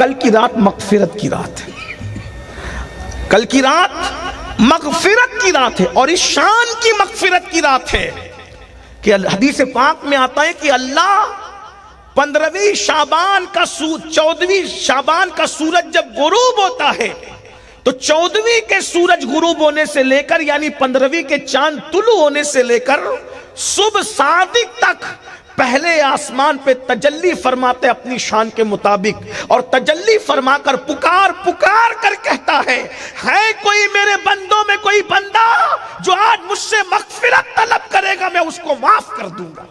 کل کی رات مغفرت کی رات ہے، کل کی رات مغفرت کی رات ہے، اور اس شان کی مغفرت کی رات ہے کہ حدیث پاک میں آتا ہے کہ اللہ 15ویں شعبان کا 14ویں شعبان کا سورج جب غروب ہوتا ہے تو 14ویں کے سورج غروب ہونے سے لے کر یعنی 15ویں کے چاند طلوع ہونے سے لے کر صبح صادق تک پہلے آسمان پہ تجلی فرماتے اپنی شان کے مطابق، اور تجلی فرما کر پکار پکار کر کہتا ہے کوئی میرے بندوں میں کوئی بندہ جو آج مجھ سے مغفرت طلب کرے گا میں اس کو معاف کر دوں گا،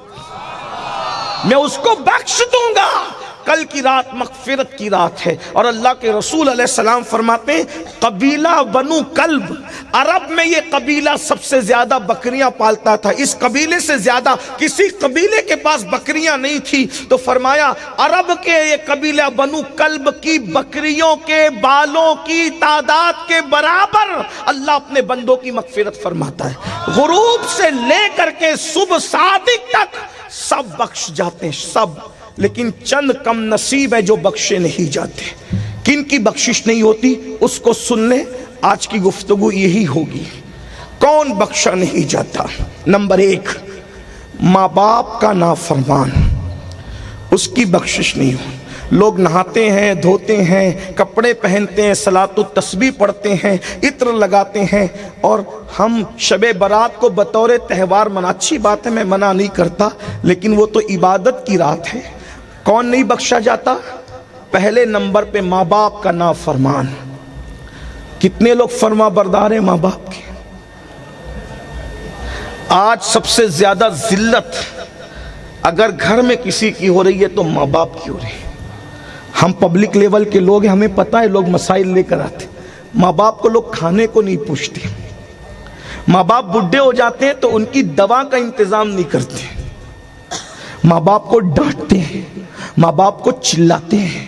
میں اس کو بخش دوں گا۔ کل کی رات مغفرت کی رات ہے، اور اللہ کے رسول علیہ السلام فرماتے ہیں قبیلہ بنو کلب، عرب میں یہ قبیلہ سب سے زیادہ بکریاں پالتا تھا، اس قبیلے سے زیادہ کسی قبیلے کے پاس بکریاں نہیں تھی، تو فرمایا عرب کے یہ قبیلہ بنو کلب کی بکریوں کے بالوں کی تعداد کے برابر اللہ اپنے بندوں کی مغفرت فرماتا ہے۔ غروب سے لے کر کے صبح صادق تک سب بخش جاتے ہیں، سب، لیکن چند کم نصیب ہے جو بخشے نہیں جاتے۔ کن کی بخشش نہیں ہوتی اس کو سن لیں، آج کی گفتگو یہی ہوگی۔ کون بخشا نہیں جاتا؟ نمبر 1 ماں باپ کا نافرمان، اس کی بخشش نہیں ہو۔ لوگ نہاتے ہیں، دھوتے ہیں، کپڑے پہنتے ہیں، صلاۃ التسبیح پڑھتے ہیں، عطر لگاتے ہیں، اور ہم شب برات کو بطور تہوار اچھی بات ہے، میں منع نہیں کرتا، لیکن وہ تو عبادت کی رات ہے۔ کون نہیں بخشا جاتا؟ پہلے نمبر پہ ماں باپ کا نافرمان۔ کتنے لوگ فرما بردار ہیں ماں باپ کے؟ آج سب سے زیادہ ذلت اگر گھر میں کسی کی ہو رہی ہے تو ماں باپ کی ہو رہی ہے۔ ہم پبلک لیول کے لوگ ہیں، ہمیں پتہ ہے لوگ مسائل لے کر آتے، ماں باپ کو لوگ کھانے کو نہیں پوچھتے، ماں باپ بڈھے ہو جاتے ہیں تو ان کی دوا کا انتظام نہیں کرتے، ماں باپ کو ڈانٹتے ہیں، ماں باپ کو چلاتے ہیں،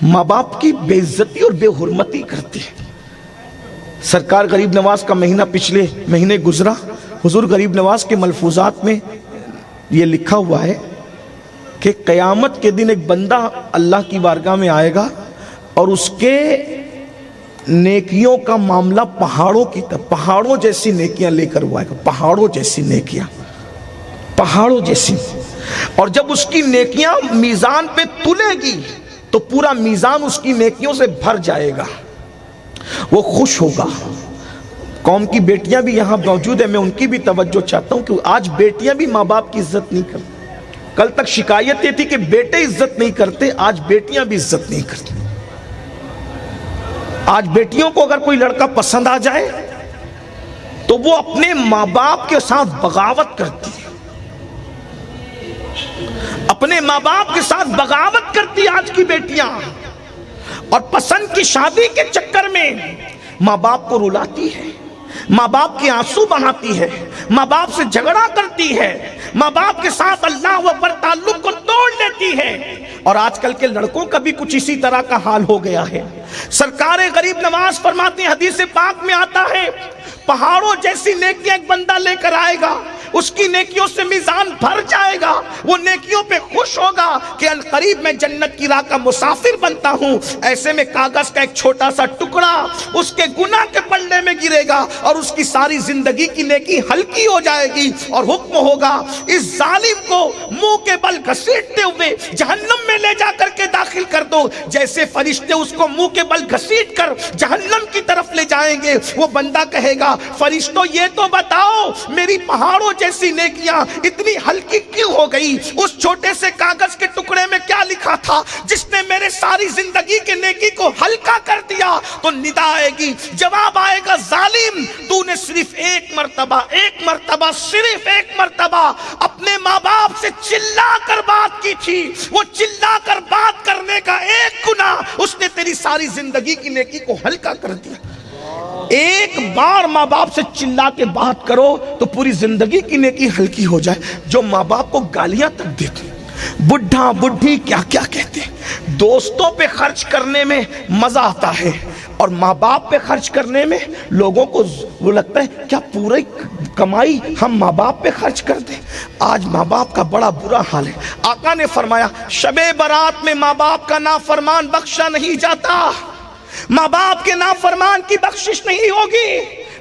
ماں باپ کی بے عزتی اور بے حرمتی کرتے ہیں۔ سرکار غریب نواز کا مہینہ پچھلے مہینے گزرا، حضور غریب نواز کے ملفوظات میں یہ لکھا ہوا ہے کہ قیامت کے دن ایک بندہ اللہ کی بارگاہ میں آئے گا اور اس کے نیکیوں کا معاملہ پہاڑوں کی طرح، پہاڑوں جیسی نیکیاں لے کر وہ آئے گا، پہاڑوں جیسی نیکیاں، پہاڑوں جیسی، اور جب اس کی نیکیاں میزان پہ تلے گی تو پورا میزان اس کی نیکیوں سے بھر جائے گا، وہ خوش ہوگا۔ قوم کی بیٹیاں بھی یہاں موجود ہیں، میں ان کی بھی توجہ چاہتا ہوں کہ آج بیٹیاں بھی ماں باپ کی عزت نہیں کرتی۔ کل تک شکایت یہ تھی کہ بیٹے عزت نہیں کرتے، آج بیٹیاں بھی عزت نہیں کرتی۔ آج بیٹیوں کو اگر کوئی لڑکا پسند آ جائے تو وہ اپنے ماں باپ کے ساتھ بغاوت کرتی ہے، اپنے ماں باپ کے ساتھ بغاوت کرتی آج کی بیٹیاں، اور پسند کی شادی کے چکر میں ماں باپ کو رلاتی ہے، ماں باپ کے آنسو بہاتی ہے، ماں باپ سے جھگڑا کرتی ہے، ماں باپ کے ساتھ اللہ اکبر تعلق کو توڑ لیتی ہے۔ اور آج کل کے لڑکوں کا بھی کچھ اسی طرح کا حال ہو گیا ہے۔ سرکار غریب نواز فرماتے ہیں، حدیث پاک میں آتا ہے پہاڑوں جیسی نیکیاں ایک بندہ لے کر آئے گا، اس کی نیکیوں سے میزان بھر جائے گا، وہ نیکیوں پہ خوش ہوگا کہ القریب میں جنت کی راہ کا مسافر بنتا ہوں۔ ایسے میں کاغذ کا ایک چھوٹا سا ٹکڑا اس کے گناہ کے پلڑے میں گرے گا اور اس کی ساری زندگی کی نیکی ہلکی ہو جائے گی، اور حکم ہوگا اس ظالم کو منہ کے بل گھسیٹتے ہوئے جہنم میں لے جا کر کے داخل کر دو۔ جیسے فرشتے اس کو منہ کے بل گھسیٹ کر جہنم کی طرف لے جائیں گے، وہ بندہ کہے گا فرشتوں یہ تو بتاؤ میری پہاڑوں جیسی نیکیاں اتنی ہلکی کیوں ہو گئی؟ اس چھوٹے سے کاغذ کے ٹکڑے میں کیا لکھا تھا جس نے میرے ساری زندگی کے نیکی کو ہلکا کر دیا؟ تو ندا آئے گی، جواب آئے گا ظالم تو نے صرف ایک مرتبہ صرف ایک مرتبہ اپنے ماں باپ سے چلا کر بات کی تھی، وہ چلا کر بات کرنے کا ایک گناہ اس نے تیری ساری زندگی کی نیکی کو ہلکا کر دیا۔ ایک بار ماں باپ سے چلا کے بات کرو تو پوری زندگی کی نیکی ہلکی ہو جائے۔ جو ماں باپ کو گالیاں تک دیتے، بڈھا بڈھی کیا کیا کہتے ہیں، دوستوں پہ خرچ کرنے میں مزہ آتا ہے، اور ماں باپ پہ خرچ کرنے میں لوگوں کو وہ لگتا ہے کیا کمائی ہم ماں باپ پہ خرچ کر دیں. آج ماں باپ کا بڑا برا حال ہے. آقا نے فرمایا شب برات میں ماں باپ کا نافرمان بخشا نہیں جاتا، ماں باپ کے نافرمان کی بخشش نہیں ہوگی.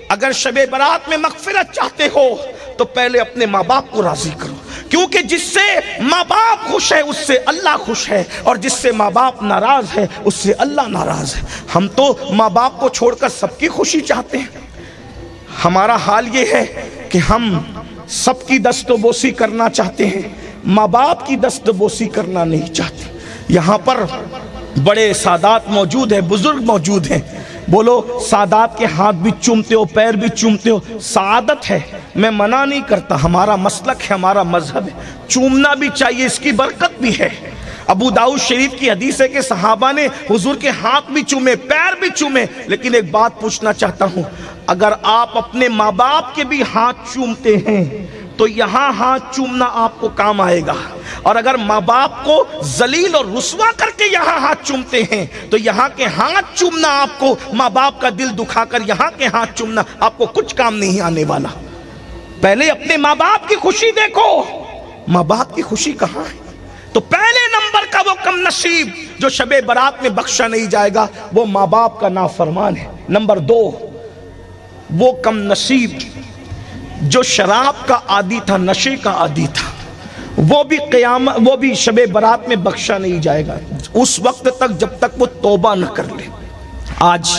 اگر شب برات میں مغفرت چاہتے ہو تو پہلے اپنے ماں باپ کو راضی کرو، کیونکہ جس سے ماں باپ خوش ہے اس سے اللہ خوش ہے، اور جس سے ماں باپ ناراض ہے اس سے اللہ ناراض ہے. ہم تو ماں باپ کو چھوڑ کر سب کی خوشی چاہتے ہیں. ہمارا حال یہ ہے کہ ہم سب کی دست و بوسی کرنا چاہتے ہیں، ماں باپ کی دست و بوسی کرنا نہیں چاہتے. یہاں پر بڑے سادات موجود ہیں، بزرگ موجود ہیں. بولو سادات کے ہاتھ بھی چومتے ہو، پیر بھی چومتے ہو، سعادت ہے. میں منع نہیں کرتا، ہمارا مسلک ہے، ہمارا مذہب ہے، چومنا بھی چاہیے، اس کی برکت بھی ہے. ابو داؤد شریف کی حدیث ہے کہ صحابہ نے حضور کے ہاتھ بھی چومے، پیر بھی چومے. لیکن ایک بات پوچھنا چاہتا ہوں، اگر آپ اپنے ماں باپ کے بھی ہاتھ چومتے ہیں تو یہاں ہاتھ چومنا آپ کو کام آئے گا، اور اگر ماں باپ کو ذلیل اور رسوا کر کے یہاں ہاتھ چومتے ہیں تو یہاں کے ہاتھ چومنا آپ کو، ماں باپ کا دل دکھا کر یہاں کے ہاتھ چومنا آپ کو کچھ کام نہیں آنے والا. پہلے اپنے ماں باپ کی خوشی دیکھو. ماں باپ کی خوشی کہاں ہے؟ تو پہلے نمبر کا وہ کم نصیب جو شب برات میں بخشا نہیں جائے گا وہ ماں باپ کا نافرمان ہے. نمبر 2 وہ کم نصیب جو شراب کا عادی تھا، نشے کا عادی تھا، وہ بھی شب برات میں بخشا نہیں جائے گا اس وقت تک جب تک وہ توبہ نہ کر لے. آج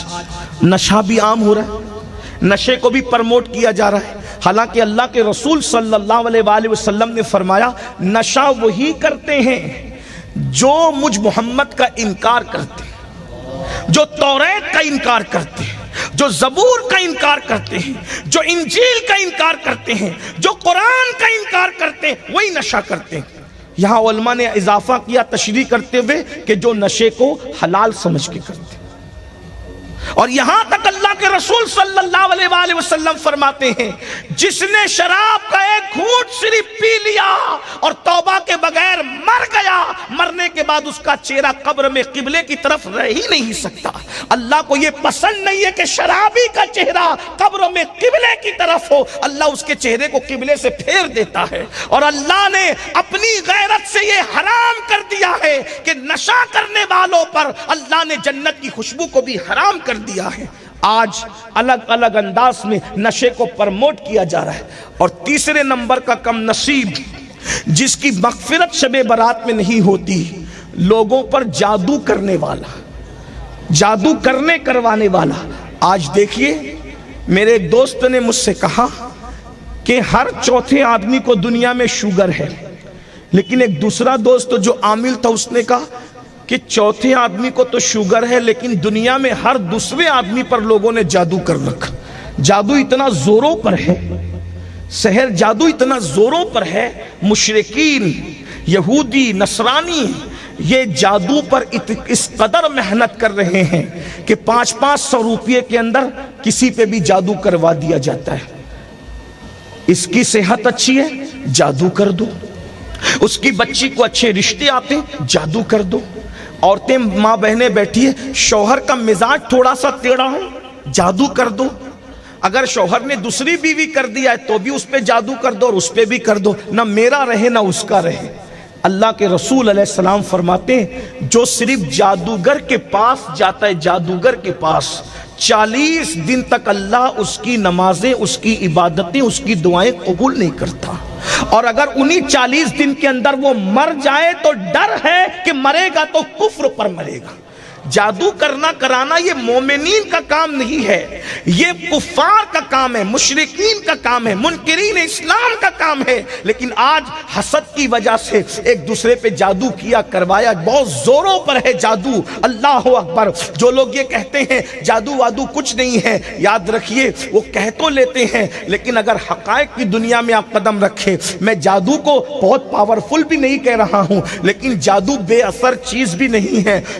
نشہ بھی عام ہو رہا ہے، نشے کو بھی پرموٹ کیا جا رہا ہے. حالانکہ اللہ کے رسول صلی اللہ علیہ وآلہ وسلم نے فرمایا نشہ وہی کرتے ہیں جو مجھ محمد کا انکار کرتے ہیں، جو توریت کا انکار کرتے ہیں، جو زبور کا انکار کرتے ہیں، جو انجیل کا انکار کرتے ہیں، جو قرآن کا انکار کرتے ہیں، وہی نشہ کرتے ہیں. یہاں علماء نے اضافہ کیا تشریح کرتے ہوئے کہ جو نشے کو حلال سمجھ کے کرتے ہیں. اور یہاں تک اللہ کے رسول صلی اللہ علیہ وآلہ وسلم فرماتے ہیں جس نے شراب کا ایک گھونٹ صرف پی لیا اور توبہ کے بغیر مر گیا، مرنے کے بعد اس کا چہرہ قبر میں قبلے کی طرف رہ ہی نہیں سکتا. اللہ کو یہ پسند نہیں ہے کہ شرابی کا چہرہ قبر میں قبلے کی طرف ہو. اللہ اس کے چہرے کو قبلے سے پھیر دیتا ہے. اور اللہ نے اپنی غیرت سے یہ حرام کر دیا ہے کہ نشہ کرنے والوں پر اللہ نے جنت کی خوشبو کو بھی حرام کر دیا ہے. آج الگ الگ انداز میں نشے کو پرموٹ کیا جا رہا ہے. اور تیسرے نمبر کا کم نصیب جس کی مغفرت شب برات میں نہیں ہوتی، لوگوں پر جادو کرنے والا، جادو کروانے والا. آج دیکھیے میرے ایک دوست نے مجھ سے کہا کہ ہر چوتھے آدمی کو دنیا میں شوگر ہے، لیکن ایک دوسرا دوست جو عامل تھا اس نے کہا کہ چوتھے آدمی کو تو شوگر ہے لیکن دنیا میں ہر دوسرے آدمی پر لوگوں نے جادو کر رکھا. جادو اتنا زوروں پر ہے، سحر جادو اتنا زوروں پر ہے، مشرکین، یہودی، نصرانی یہ جادو پر اس قدر محنت کر رہے ہیں کہ 500 روپے کے اندر کسی پہ بھی جادو کروا دیا جاتا ہے. اس کی صحت اچھی ہے، جادو کر دو. اس کی بچی کو اچھے رشتے آتے، جادو کر دو. عورتیں ماں بہنیں بیٹھی ہے، شوہر کا مزاج تھوڑا سا ٹیڑھا ہے، جادو کر دو. اگر شوہر نے دوسری بیوی کر دیا ہے تو بھی اس پہ جادو کر دو اور اس پہ بھی کر دو، نہ میرا رہے نہ اس کا رہے. اللہ کے رسول علیہ السلام فرماتے ہیں جو صرف جادوگر کے پاس جاتا ہے، جادوگر کے پاس 40 دن تک اللہ اس کی نمازیں، اس کی عبادتیں، اس کی دعائیں قبول نہیں کرتا. اور اگر انہی 40 دن کے اندر وہ مر جائے تو ڈر ہے کہ مرے گا تو کفر پر مرے گا. جادو کرنا کرانا یہ مومنین کا کام نہیں ہے، یہ کفار کا کام ہے، مشرکین کا کام ہے، منکرین اسلام کا کام ہے. لیکن آج حسد کی وجہ سے ایک دوسرے پہ جادو کیا کروایا، بہت زوروں پر ہے جادو. اللہ اکبر. جو لوگ یہ کہتے ہیں جادو وادو کچھ نہیں ہے، یاد رکھیے وہ کہہ تو لیتے ہیں لیکن اگر حقائق کی دنیا میں آپ قدم رکھے، میں جادو کو بہت پاورفل بھی نہیں کہہ رہا ہوں لیکن جادو بے اثر چیز بھی نہیں ہے،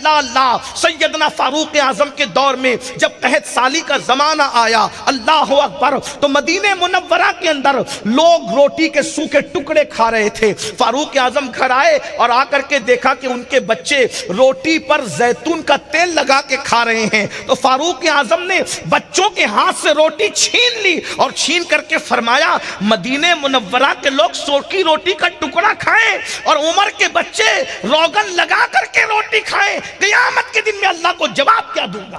اللہ اللہ سیدنا فاروق اعظم کے دور میں جب قحط سالی کا زمانہ آیا، اللہ اکبر، تو مدینہ منورہ کے اندر لوگ روٹی کے سوکھے ٹکڑے کھا رہے تھے۔ فاروق اعظم گھر آئے اور آ کر کے دیکھا کہ ان کے بچے روٹی پر زیتون کا تیل لگا کے کھا رہے ہیں، تو فاروق اعظم نے بچوں کے ہاتھ سے روٹی چھین لی اور چھین کر کے فرمایا مدینہ منورہ کے لوگ سوکھی روٹی کا ٹکڑا کھائیں اور عمر کے بچے روغن لگا کر کے روٹی کھائیں، قیامت کے دن میں اللہ کو جواب کیا دوں گا؟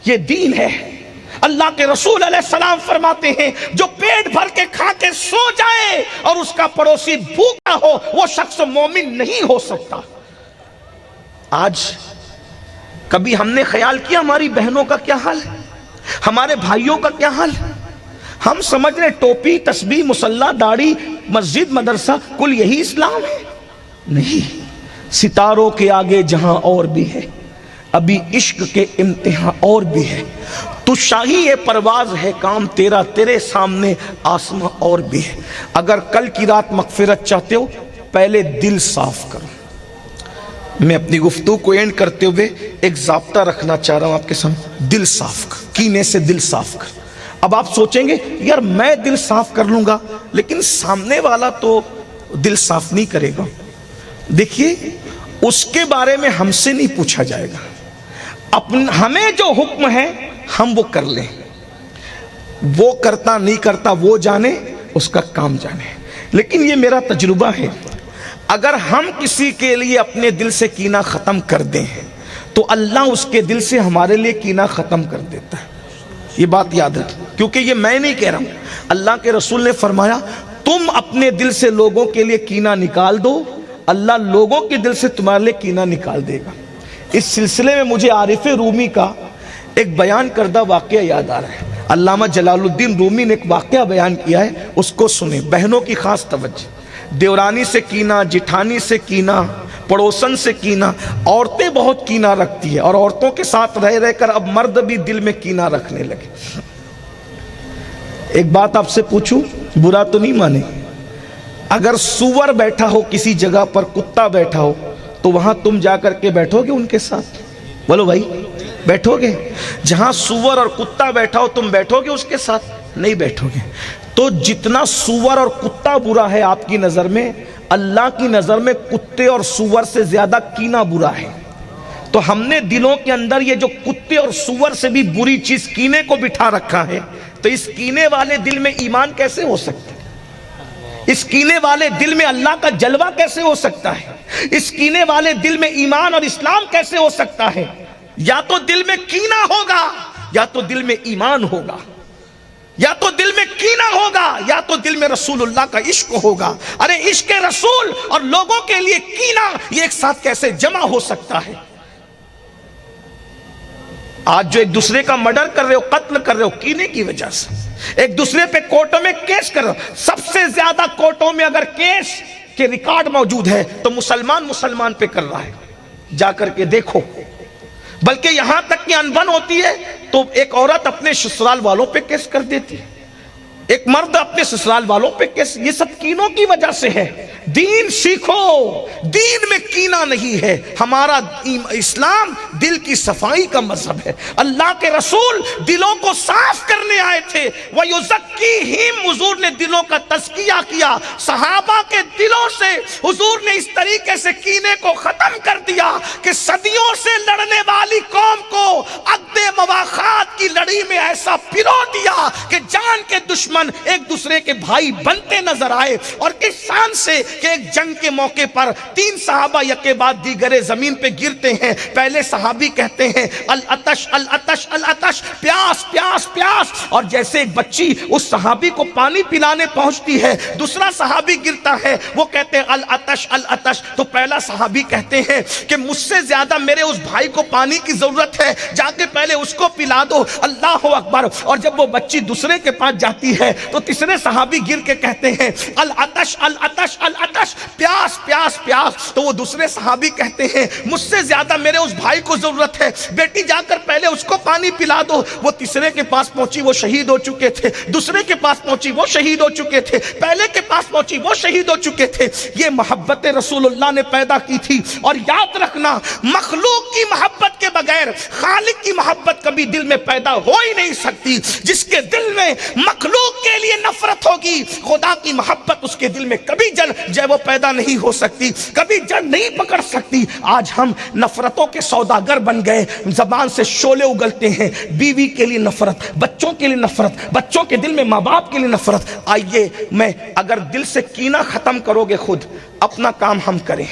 یہ دین ہے۔ اللہ کے رسول علیہ السلام فرماتے ہیں جو پیٹ بھر کے کھا کے سو جائے اور اس کا پڑوسی بھوکا ہو وہ شخص مومن نہیں ہو سکتا۔ آج کبھی ہم نے خیال کیا ہماری بہنوں کا کیا حال ہے، ہمارے بھائیوں کا کیا حال ہے؟ ہم سمجھ رہے ٹوپی، تسبیح، مصلی، داڑھی، مسجد، مدرسہ کل یہی اسلام ہے؟ نہیں، ستاروں کے آگے جہاں اور بھی ہے، ابھی عشق کے امتحان اور بھی ہے، تو شاہی پرواز ہے کام تیرا، تیرے سامنے آسماں اور بھی ہے۔ اگر کل کی رات مغفرت چاہتے ہو پہلے دل صاف کرو۔ میں اپنی گفتگو کو اینڈ کرتے ہوئے ایک ضابطہ رکھنا چاہ رہا ہوں آپ کے سامنے، دل صاف کر، کینے سے دل صاف کر۔ اب آپ سوچیں گے یار میں دل صاف کر لوں گا لیکن سامنے والا تو دل صاف نہیں کرے گا۔ دیکھیے اس کے بارے میں ہم سے نہیں پوچھا جائے گا، ہمیں جو حکم ہے ہم وہ کر لیں، وہ کرتا نہیں کرتا وہ جانے، اس کا کام جانے۔ لیکن یہ میرا تجربہ ہے، اگر ہم کسی کے لیے اپنے دل سے کینہ ختم کر دیں تو اللہ اس کے دل سے ہمارے لیے کینہ ختم کر دیتا ہے۔ یہ بات یاد رکھیں، کیونکہ یہ میں نہیں کہہ رہا ہوں، اللہ کے رسول نے فرمایا تم اپنے دل سے لوگوں کے لیے کینہ نکال دو، اللہ لوگوں کے دل سے تمہارے لیے کینہ نکال دے گا۔ اس سلسلے میں مجھے عارف رومی کا ایک بیان کردہ واقعہ یاد آ رہا ہے۔ علامہ جلال الدین رومی نے ایک واقعہ بیان کیا ہے، اس کو سنیں، بہنوں کی خاص توجہ۔ دیورانی سے کینہ، جٹھانی سے کینہ، پڑوسن سے کینہ، عورتیں بہت کینہ رکھتی ہیں اور عورتوں کے ساتھ رہ رہ کر اب مرد بھی دل میں کینہ رکھنے لگے۔ ایک بات آپ سے پوچھوں، برا تو نہیں مانے، اگر سور بیٹھا ہو کسی جگہ پر، کتا بیٹھا ہو، تو وہاں تم جا کر کے بیٹھو گے ان کے ساتھ؟ بولو بھائی، بیٹھو گے؟ جہاں سور اور کتا بیٹھا ہو تم بیٹھو گے اس کے ساتھ؟ نہیں بیٹھو گے۔ تو جتنا سور اور کتا برا ہے آپ کی نظر میں، اللہ کی نظر میں کتے اور سور سے زیادہ کینہ برا ہے۔ تو ہم نے دلوں کے اندر یہ جو کتے اور سور سے بھی بری چیز کینے کو بٹھا رکھا ہے، تو اس کینے والے دل میں ایمان کیسے ہو سکتا ہے؟ اس کینے والے دل میں اللہ کا جلوہ کیسے ہو سکتا ہے؟ اس کینے والے دل میں ایمان اور اسلام کیسے ہو سکتا ہے؟ یا تو دل میں کینہ ہوگا یا تو دل میں ایمان ہوگا، یا تو دل میں کینہ ہوگا یا تو دل میں رسول اللہ کا عشق ہوگا۔ ارے عشق رسول اور لوگوں کے لیے کینہ، یہ ایک ساتھ کیسے جمع ہو سکتا ہے؟ آج جو ایک دوسرے کا مرڈر کر رہے ہو، قتل کر رہے ہو، کینے کی وجہ سے، ایک دوسرے پہ کورٹوں میں کیس کر رہے ہو۔ سب سے زیادہ کورٹوں میں اگر کیس کے ریکارڈ موجود ہے تو مسلمان پہ کر رہا ہے، جا کر کے دیکھو۔ بلکہ یہاں تک کہ انبن ہوتی ہے تو ایک عورت اپنے سسرال والوں پہ کیس کر دیتی ہے، ایک مرد اپنے سسرال والوں پہ کیس۔ یہ سب کینوں کی وجہ سے ہے۔ دین سیکھو، دین میں کینہ نہیں ہے۔ ہمارا اسلام دل کی صفائی کا مذہب ہے۔ اللہ کے رسول دلوں کو صاف کرنے آئے تھے، وَيُزَكِّيهِمْ، حضور نے دلوں کا تزکیہ کیا۔ صحابہ کے دلوں سے حضور نے اس طریقے سے کینے کو ختم کر دیا کہ صدیوں سے لڑنے والی قوم کو عقد مواخات کی لڑی میں ایسا پرو دیا کہ جان کے دشمن ایک دوسرے کے بھائی بنتے نظر آئے۔ اور کس شان سے کہ ایک جنگ کے موقع پر 3 صحابہ یکے بعد دیگرے زمین پہ گرتے ہیں۔ پہلے صحابی کہتے ہیں العطش العطش العطش، پیاس پیاس پیاس، اور جیسے ایک بچی اس صحابی کو پانی پلانے پہنچتی ہے، دوسرا صحابی گرتا ہے، وہ کہتے ہیں العطش العطش، تو پہلا صحابی کہتے ہیں کہ مجھ سے زیادہ میرے اس بھائی کو پانی کی ضرورت ہے، جا کے پہلے اس کو پلا دو، اللہ اکبر۔ اور جب وہ بچی دوسرے کے پاس جاتی ہے تو تیسرے صحابی گر کے کہتے ہیں العطش العطش العطش، پیاس پیاس پیاس۔ تو وہ دوسرے صحابی کہتے ہیں مجھ سے زیادہ میرے اس بھائی کو ضرورت ہے، بیٹی جا کر پہلے اس کو پانی پلا دو۔ وہ تیسرے کے پاس پہنچی، وہ شہید ہو چکے تھے، دوسرے کے پاس پہنچی، وہ شہید ہو چکے تھے، پہلے کے پاس پہنچی، وہ شہید ہو چکے تھے۔ یہ محبت رسول اللہ نے پیدا کی تھی۔ اور یاد رکھنا، مخلوق کی محبت کے بغیر خالق کی محبت کبھی دل میں پیدا ہو ہی نہیں سکتی۔ جس کے دل میں مخلوق کے لیے نفرت ہوگی، خدا کی محبت اس کے دل میں کبھی وہ پیدا نہیں ہو سکتی، کبھی جڑ نہیں پکڑ سکتی۔ آج ہم نفرتوں کے سوداگر بن گئے، زبان سے شعلے اگلتے ہیں، بیوی کے لیے نفرت، بچوں کے لیے نفرت، بچوں کے دل میں ماں باپ کے لیے نفرت۔ آئیے، میں اگر دل سے کینہ ختم کرو گے خود، اپنا کام ہم کریں۔